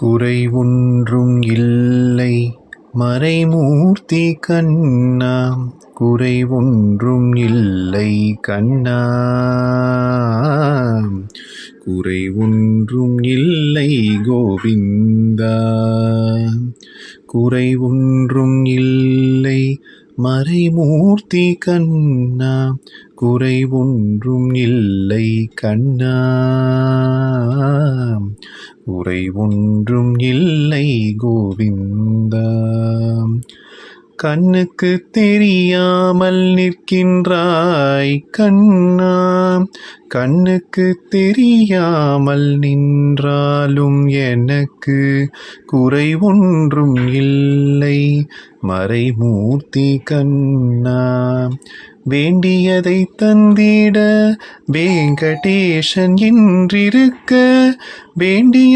குறை ஒன்றும் இல்லை மறைமூர்த்தி கண்ணா, குறை ஒன்றும் இல்லை கண்ணா, குறை ஒன்றும் இல்லை கோவிந்தா, குறை ஒன்றும் இல்லை மறைமூர்த்தி கண்ணா, குறை ஒன்றும் இல்லை கண்ணா, குறை ஒன்றும் இல்லை கோவிந்தா. கண்ணுக்கு தெரியாமல் நிற்கின்றாய் கண்ணா, கண்ணுக்கு தெரியாமல் நின்றாலும் எனக்கு குறை ஒன்றும் இல்லை மறைமூர்த்தி கண்ணா. வேண்டியதை தந்திட வெங்கடேசன் என்றிருக்க, வேண்டிய